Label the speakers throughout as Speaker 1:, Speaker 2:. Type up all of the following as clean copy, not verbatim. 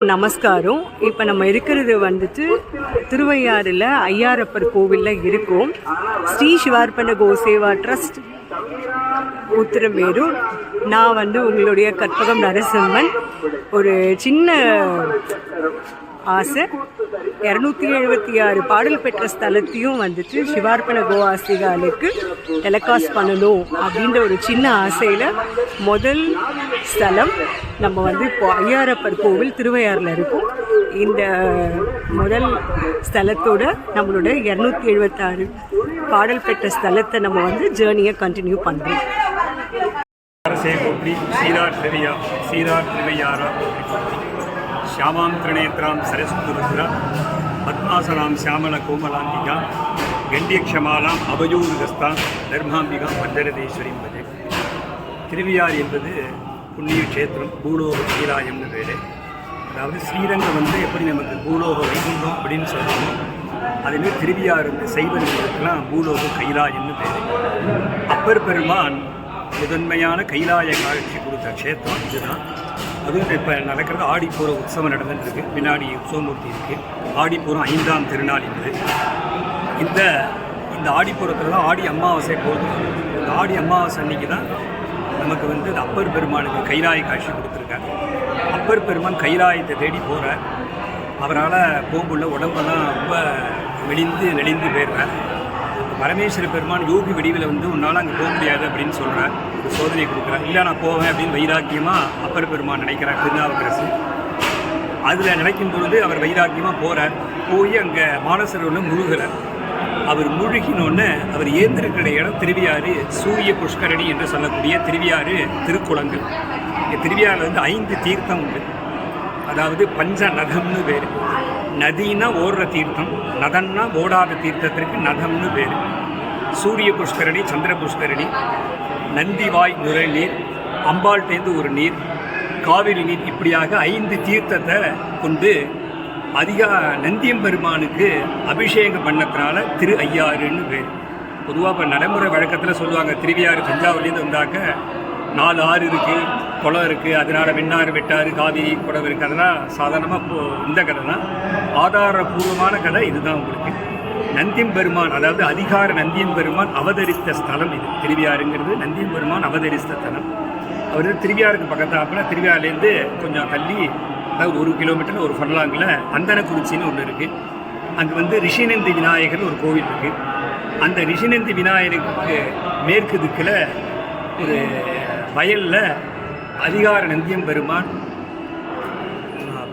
Speaker 1: நமஸ்காரம். இப்போ நம்ம இருக்கிறது வந்துட்டு திருவையாறில் ஐயாரப்பர் கோவிலில் இருக்கோம். ஸ்ரீ சிவார்ப்பண கோசேவா ட்ரஸ்ட் உத்திரமேரூர். நான் உங்களுடைய கற்பகம் நரசிம்மன். ஒரு சின்ன ஆசை, 276 பாடல் பெற்ற ஸ்தலத்தையும் சிவார்ப்பண கோவாசிகாலுக்கு டெலிகாஸ்ட் பண்ணணும் அப்படின்ற ஒரு சின்ன ஆசையில் முதல் ஸ்தலம் நம்ம இப்போ ஐயாரப்பர் கோவில் திருவையாறில் இருக்கும். இந்த முதல் ஸ்தலத்தோட நம்மளோட 276 பாடல் பெற்ற ஸ்தலத்தை நம்ம ஜேர்னியை கண்டினியூ பண்ணுறோம்.
Speaker 2: श्यामां त्रिनेत्रां सरस्वतीरुद्रा पद्मासनां श्यामल कोमलांबिका गण्डियक्षमालां अभयोरुगस्तां धर्मांबिका भद्रदेश्वरीं भजे. திருவையாறு என்பது புண்ணிய க்ஷேத்திரம், பூலோக கைலாயம்னு பேர். அதாவது ஸ்ரீரங்கம் எப்படி நமக்கு பூலோக வைகுண்டம் அப்படின்னு சொல்கிறோமோ, அதுமாரி திருவையாறு சைவர்களுக்கெல்லாம் பூலோக கைலாயம்னு பேர். அப்பர் பெருமான் முதன்மையான கைலாய காட்சி கொடுத்த க்ஷேத்திரம் இதுதான். அதுவும் இப்போ நடக்கிறது ஆடிப்பூர உற்சவம் நடந்துட்டுருக்கு. பின்னாடி உற்சவமூர்த்தி இருக்குது. ஆடிப்பூரம் 5ஆம் திருநாள் இது. இந்த ஆடிப்பூரத்தில் தான் ஆடி அமாவாசை போகுது. இந்த ஆடி அமாவாசை அன்றைக்கி தான் நமக்கு இந்த அப்பர் பெருமானுக்கு கைலாய காட்சி கொடுத்துருக்காங்க. அப்பர் பெருமான் கைலாயத்தை தேடி போகிறார். அவரால் போகுள்ள உடம்பெல்லாம் ரொம்ப நெளிந்து போயிடுறார். பரமேஸ்வர பெருமான் யோகி வடிவில் உன்னால் அங்கே போக முடியாது அப்படின்னு சொல்கிறார். ஒரு சோதனை கொடுக்குறார். இல்லை நான் போவேன் அப்படின்னு வைராக்கியமாக அப்பர் பெருமான் நினைக்கிறார். திருநாவுக்கரசு அதில் நினைக்கும் பொழுது அவர் வைராக்கியமாக போகிறார். போய் அங்கே மானசரோவில் முழுகிறார். அவர் முழுகினோன்னு அவர் ஏந்திருக்கிற இடம் திருவையாறு சூரிய புஷ்கரணி என்று சொல்லக்கூடிய திருவையாறு திருக்குளங்கள். திருவையாறில் 5 தீர்த்தம் உண்டு. அதாவது பஞ்ச நதம்னு பேர். நதினா ஓடுற தீர்த்தம், நதன்னா ஓடாத தீர்த்தத்திற்கு நதம்னு பேர். சூரிய புஷ்கரணி, சந்திர புஷ்கரணி, நந்திவாய் நுரை நீர், அம்பாள்டேந்து ஒரு நீர், காவிரி நீர், இப்படியாக 5 தீர்த்தத்தை கொண்டு நந்தியம்பெருமானுக்கு அபிஷேகம் பண்ணத்தினால திரு ஐயாறுன்னு பேர். பொதுவாக இப்போ நடைமுறை வழக்கத்தில் சொல்லுவாங்க, திருவையாறு தஞ்சாவூர்லேருந்து வந்தாக்க 4 ஆறு இருக்குது, குளம் இருக்குது, அதனால் வெண்ணாறு வெட்டாறு காவிரி குளம் இருக்குது. அதெல்லாம் சாதாரணமாக இந்த கதை தான். ஆதாரபூர்வமான கதை இதுதான். உங்களுக்கு நந்தியம்பெருமான், அதாவது நந்தியம்பெருமான் அவதரித்த ஸ்தலம் இது. திருவையாறுங்கிறது நந்தியம்பெருமான் அவதரித்த ஸ்தலம். அவர் திருவையாறுக்கு பக்கத்தாப்பில் திருவையாறுலேருந்து கொஞ்சம் தள்ளி, அதாவது 1 கிலோமீட்டர் ஒரு ஃபர்லாங்கில் அந்தனக்குறிச்சின்னு ஒன்று இருக்குது. அங்கே ரிஷிநந்தி விநாயகர்னு ஒரு கோவில் இருக்குது. அந்த ரிஷிநந்தி விநாயகருக்கு மேற்கு திக்கில் ஒரு வயலில் நந்தியம்பெருமான்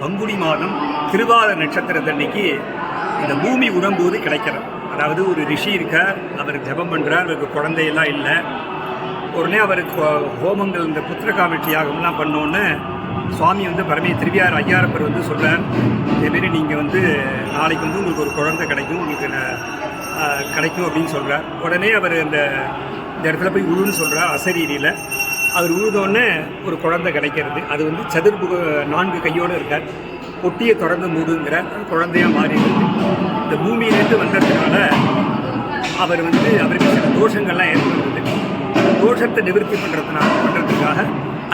Speaker 2: பங்குனி மாதம் திருவாத நட்சத்திரத்தன்னைக்கு இந்த பூமி உடம்போது கிடைக்கிறார். அதாவது ஒரு ரிஷி இருக்கார், அவர் ஜபம் பண்ணுறார், அவருக்கு குழந்தையெல்லாம் இல்லை. உடனே அவருக்கு ஹோமங்கள், இந்த புத்திரகாமட்சி யாகம்லாம் பண்ணோன்னு சுவாமி திருவையாறு ஐயாரப்பர் சொல்கிறார், இதேமாரி நீங்கள் நாளைக்கு உங்களுக்கு ஒரு குழந்தை கிடைக்கும், உங்களுக்கு கிடைக்கும் அப்படின்னு சொல்கிறார். உடனே அவர் இந்த இடத்துல போய் உழுன்னு சொல்கிறார். அசரீரியில் அவர் உழுதோடனே ஒரு குழந்தை கிடைக்கிறது. அது சதுர்புக 4 கையோடு இருக்கார். பொட்டியை தொடர்ந்து மூடுங்கிற குழந்தையாக மாறிடுது. இந்த பூமியிலேருந்து வந்ததுனால அவர் அவருக்கு சில தோஷங்கள்லாம் ஏற்படுறது. தோஷத்தை நிவர்த்தி பண்ணுறதுக்காக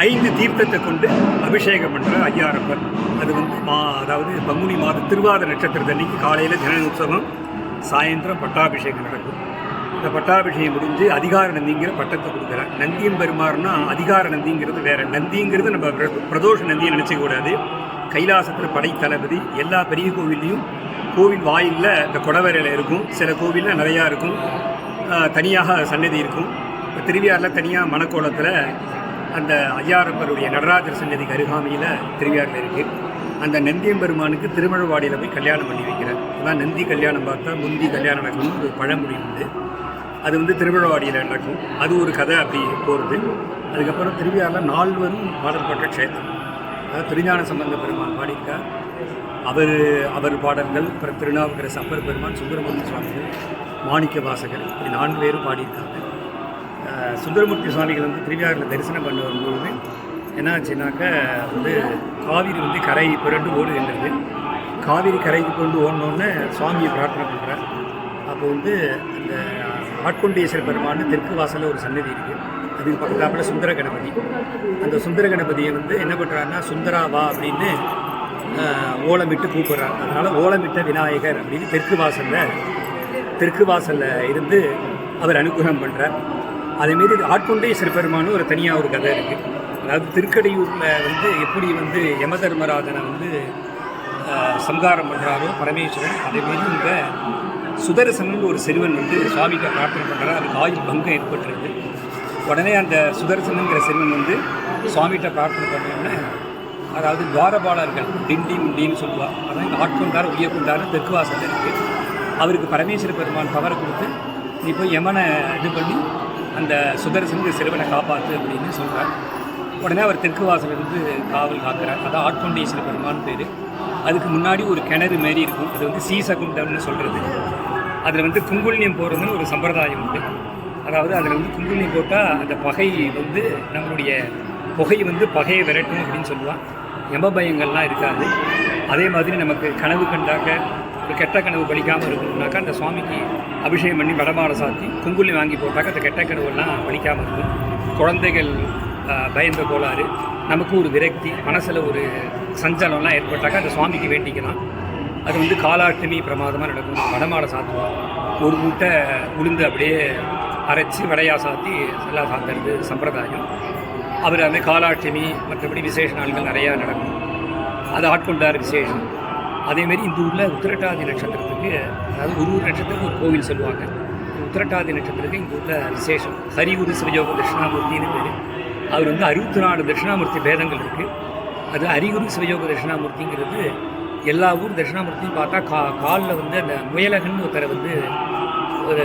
Speaker 2: 5 தீர்த்தத்தை கொண்டு அபிஷேகம் பண்ணுற ஐயாரப்பர். அது அதாவது பங்குனி மாதம் திருவாத நட்சத்திரத்தன்னைக்கு காலையில் ஜன உற்சவம், சாயந்தரம் பட்டாபிஷேகம் நடக்கும். இந்த பட்டாபிஷேகம் முடிஞ்சு அதிகார நந்திங்கிற பட்டத்தை கொடுக்குறார். நந்தியம்பெருமார்னா அதிகார நந்திங்கிறது வேறு. நந்திங்கிறது நம்ம பிரதோஷ நந்தியை நினச்சிக்கூடாது. கைலாசத்தில் படை தளபதி. எல்லா பெரிய கோவில்லையும் கோவில் வாயிலில் இந்த கொடவரையில் இருக்கும். சில கோவிலில் நிறையா இருக்கும், தனியாக சன்னதி இருக்கும். இப்போ திருவையாறில் தனியாக மணக்கோலத்தில் அந்த ஐயாரப்பருடைய நடராஜர் சன்னதிக்கு அருகாமையில் திருவையாறில் இருக்குது. அந்த நந்தியம்பெருமானுக்கு திருமழவாடியில் போய் கல்யாணம் பண்ணி வைக்கிறார். அதான் நந்தி கல்யாணம் பார்த்தா முந்தி கல்யாணம் நடக்கணும்னு ஒரு பழமொழி உண்டு. அது திருமழவாடியில் நடக்கும். அது ஒரு கதை அப்படி போகிறது. அதுக்கப்புறம் திருவையாறில் 4 பாடல்பட்ட க்ஷேத்திரம். அதாவது திருஞான சம்பந்த பெருமான் பாடியிருக்கார். அவர் பாடல்கள், அப்புறம் திருநாவுக்கரசு, அப்பர் பெருமான், சுந்தரமூர்த்தி சுவாமிகள், மாணிக்க வாசகர், இப்படி 4 பேரும் பாடியிருக்காங்க. சுந்தரமூர்த்தி சுவாமிகள் திருவையாறில் தரிசனம் பண்ண வரும்போது என்னாச்சுனாக்க காவிரி கரை புரண்டு ஓடுகின்றது. காவிரி கரைக்கு கொண்டு ஓடணுன்னு சுவாமியை பிரார்த்தனை பண்ணுறார். அப்போ அந்த ஆட்கொண்டேஸ்வர பெருமான் தெற்கு வாசலில் ஒரு சன்னதி இருக்குது. அதுக்கு பக்கத்தாப்பில் சுந்தர கணபதி. அந்த சுந்தர கணபதியை என்ன பண்ணுறாருன்னா சுந்தரா வா அப்படின்னு ஓலமிட்டு கூப்பிடுறார். அதனால் ஓலமிட்ட விநாயகர் அப்படின்னு தெற்கு வாசலில் இருந்து அவர் அனுகிரகம் பண்ணுறார். அதேமாரி ஆட்கொண்டே சிறுபெருமானும் ஒரு தனியாக ஒரு கதை இருக்குது. அதாவது திருக்கடையூரில் வந்து எப்படி வந்து யமதர்மராஜனை வந்து சம்ஹாரம் பண்ணுறாரோ பரமேஸ்வரன், அதேமாரி இந்த சுதர்சனன் ஒரு சிறுவன் வந்து சுவாமிக்கு பிரார்த்தனை பண்ணுறாரு. அதுக்கு ஆயுள் பங்கம் ஏற்பட்டுருக்கு. உடனே அந்த சுதர்சனங்கிற சிறுவன் வந்து சுவாமிகிட்ட பிரார்த்தனை பண்ணோன்னே, அதாவது துவாரபாலர்கள் டிண்டி முண்டின்னு சொல்லுவாள், அதான் இந்த ஆட்கொண்டார் உயர்கொண்டார் தெற்கு வாசல் இருக்குது. அவருக்கு பரமேஸ்வர பெருமான் பவரை கொடுத்து நீ போய் யமனை இது பண்ணி அந்த சுதர்சனுக்கு சிறுவனை காப்பாற்று அப்படின்னு சொல்கிறார். உடனே அவர் தெற்கு வாசலிருந்து காவல் காக்கிறார். அதான் ஆட்கொண்டீஸ்வர பெருமான் பேர். அதுக்கு முன்னாடி ஒரு கிணறு மாரி இருக்கும். அது வந்து சீசகுண்டம்னு சொல்கிறது. அதில் வந்து குங்குல்யம் போடுறதுன்னு ஒரு சம்பிரதாயம் உண்டு. அதாவது அதில் வந்து குங்குல்யம் போட்டால் அந்த பகை வந்து நம்மளுடைய புகை வந்து பகையை விரட்டும் அப்படின்னு சொல்லுவாள். யம பயங்கள்லாம் இருக்காது. அதே மாதிரி நமக்கு கனவு கண்டாக்க ஒரு கெட்ட கனவு பலிக்காமல் இருக்கணும்னாக்கா அந்த சுவாமிக்கு அபிஷேகம் பண்ணி வடமாலை சாத்தி குங்குல்யம் வாங்கி போட்டாக்க அந்த கெட்ட கனவுலாம் பலிக்காமல் இருக்கும். குழந்தைகள் பயந்த கோளாறு, நமக்கு ஒரு விரக்தி, மனசில் ஒரு சஞ்சலம்லாம் ஏற்பட்டாக்கா அந்த சுவாமிக்கு வேண்டிக்கலாம். அது வந்து காலாஷ்டமி பிரமாதமாக நடக்கும். வடமாலை சாத்துவார். ஒரு மூட்டை உளுந்து அப்படியே அரைச்சி வடையாக சாத்தி எல்லாம் சாத்துறது சம்பிரதாயம். அவர் அந்த காலாஷ்டமி மற்றபடி விசேஷ நாள்கள் நிறையா நடக்கும். அது ஆட்கொண்டார் விசேஷம். அதேமாரி இந்த ஊரில் உத்திரட்டாதி நட்சத்திரத்துக்கு, அதாவது ஒரு நட்சத்திரத்துக்கு ஒரு கோவில் சொல்லுவாங்க. உத்திரட்டாதி நட்சத்திரத்துக்கு இந்த ஊரில் விசேஷம். ஹரிகுரு சிவயோக தட்சிணாமூர்த்தின்னு பேர். அவர் வந்து 64 தட்சிணாமூர்த்தி பேதங்கள் இருக்குது. அது ஹரிகுரு சிவயோக தட்சிணாமூர்த்திங்கிறது எல்லா ஊர் தட்சிணாமூர்த்தியும் பார்த்தா காலில் வந்து அந்த முயலகன் ஒருத்தரை வந்து ஒரு